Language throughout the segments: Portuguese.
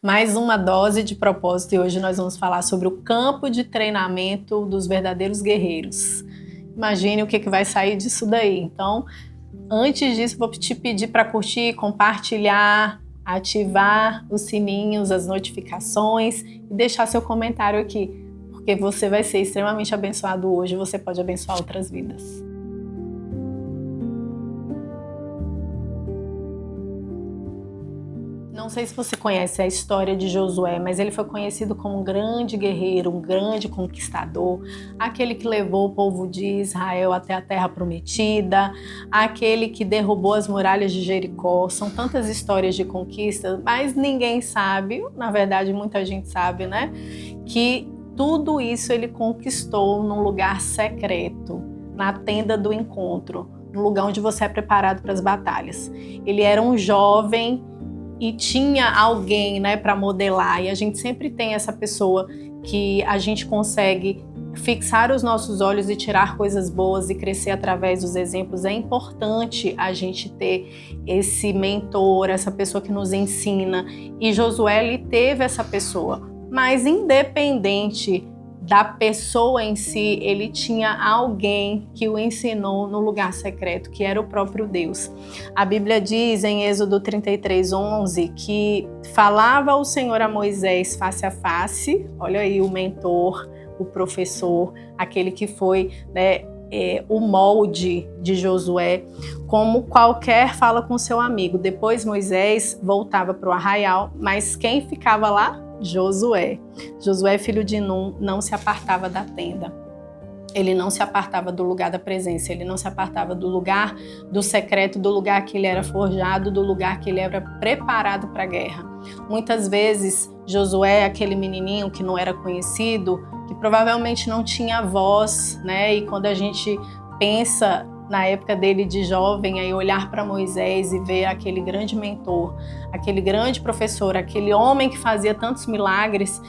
Mais uma dose de propósito e hoje nós vamos falar sobre o campo de treinamento dos verdadeiros guerreiros. Imagine o que vai sair disso daí. Então, antes disso, vou te pedir para curtir, compartilhar, ativar os sininhos, as notificações e deixar seu comentário aqui, porque você vai ser extremamente abençoado hoje, você pode abençoar outras vidas. Não sei se você conhece a história de Josué, mas ele foi conhecido como um grande guerreiro, um grande conquistador, aquele que levou o povo de Israel até a terra prometida, aquele que derrubou as muralhas de Jericó. São tantas histórias de conquista, mas ninguém sabe, na verdade muita gente sabe, né? Que tudo isso ele conquistou num lugar secreto, na tenda do encontro, no lugar onde você é preparado para as batalhas. Ele era um jovem e tinha alguém, né, para modelar, e a gente sempre tem essa pessoa que a gente consegue fixar os nossos olhos e tirar coisas boas e crescer através dos exemplos. É importante a gente ter esse mentor, essa pessoa que nos ensina, e Josué ele teve essa pessoa, mas independente da pessoa em si, ele tinha alguém que o ensinou no lugar secreto, que era o próprio Deus. A Bíblia diz em Êxodo 33:11 que falava o Senhor a Moisés face a face. Olha aí o mentor, o professor, aquele que foi, né, o molde de Josué, como qualquer fala com seu amigo. Depois Moisés voltava para o arraial, mas quem ficava lá? Josué, filho de Num, não se apartava da tenda. Ele não se apartava do lugar da presença, ele não se apartava do lugar do secreto, do lugar que ele era forjado, do lugar que ele era preparado para a guerra. Muitas vezes, Josué, aquele menininho que não era conhecido, que provavelmente não tinha voz, né? E quando a gente pensa na época dele de jovem, aí olhar para Moisés e ver aquele grande mentor, aquele grande professor, aquele homem que fazia tantos milagres,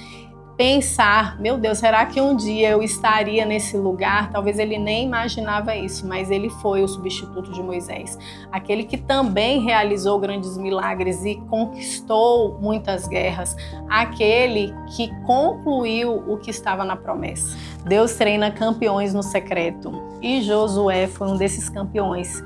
pensar, meu Deus, será que um dia eu estaria nesse lugar? Talvez ele nem imaginava isso, mas ele foi o substituto de Moisés, aquele que também realizou grandes milagres e conquistou muitas guerras, aquele que concluiu o que estava na promessa. Deus treina campeões no secreto e Josué foi um desses campeões.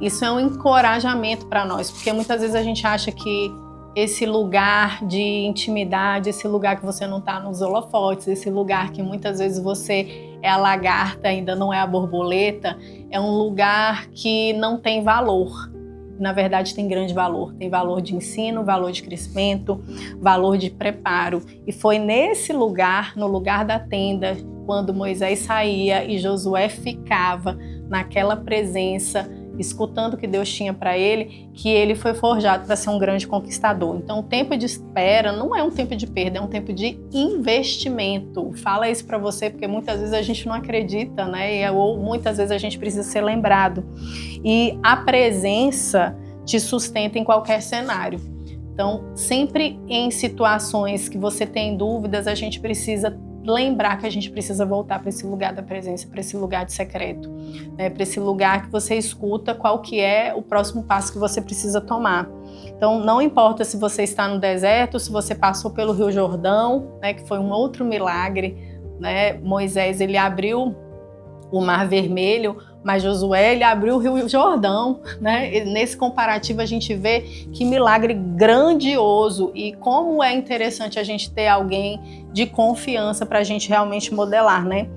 Isso é um encorajamento para nós, porque muitas vezes a gente acha que esse lugar de intimidade, esse lugar que você não está nos holofotes, esse lugar que muitas vezes você é a lagarta, ainda não é a borboleta, é um lugar que não tem valor. Na verdade tem grande valor, tem valor de ensino, valor de crescimento, valor de preparo. E foi nesse lugar, no lugar da tenda, quando Moisés saía e Josué ficava naquela presença, escutando o que Deus tinha para ele, que ele foi forjado para ser um grande conquistador. Então o tempo de espera não é um tempo de perda, é um tempo de investimento. Fala isso para você, porque muitas vezes a gente não acredita, né? Ou muitas vezes a gente precisa ser lembrado. E a presença te sustenta em qualquer cenário. Então, sempre em situações que você tem dúvidas, a gente precisa lembrar que a gente precisa voltar para esse lugar da presença, para esse lugar de secreto, né? Para esse lugar que você escuta qual que é o próximo passo que você precisa tomar. Então, não importa se você está no deserto, se você passou pelo Rio Jordão, né, que foi um outro milagre, né? Moisés, ele abriu o Mar Vermelho, mas Josué, ele abriu o Rio Jordão, né? E nesse comparativo a gente vê que milagre grandioso e como é interessante a gente ter alguém de confiança para a gente realmente modelar, né?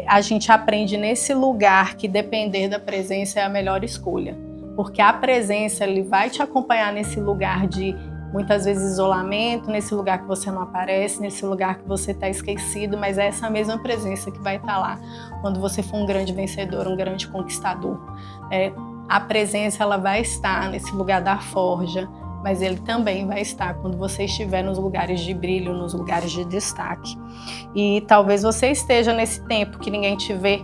A gente aprende nesse lugar que depender da presença é a melhor escolha, porque a presença ele vai te acompanhar nesse lugar de muitas vezes isolamento, nesse lugar que você não aparece, nesse lugar que você está esquecido, mas é essa mesma presença que vai estar lá quando você for um grande vencedor, um grande conquistador. A presença ela vai estar nesse lugar da forja, mas ele também vai estar quando você estiver nos lugares de brilho, nos lugares de destaque. E talvez você esteja nesse tempo que ninguém te vê,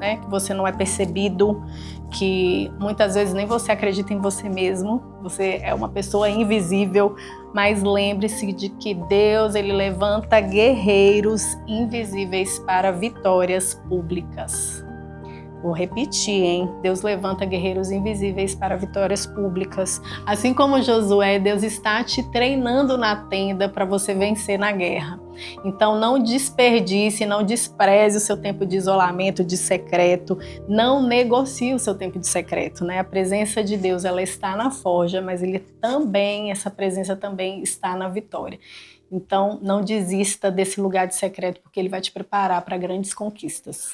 né? Que você não é percebido, que muitas vezes nem você acredita em você mesmo, você é uma pessoa invisível, mas lembre-se de que Deus ele levanta guerreiros invisíveis para vitórias públicas. Vou repetir, hein? Deus levanta guerreiros invisíveis para vitórias públicas. Assim como Josué, Deus está te treinando na tenda para você vencer na guerra. Então não desperdice, não despreze o seu tempo de isolamento, de secreto, não negocie o seu tempo de secreto, né? A presença de Deus, ela está na forja, mas essa presença também está na vitória. Então não desista desse lugar de secreto, porque ele vai te preparar para grandes conquistas.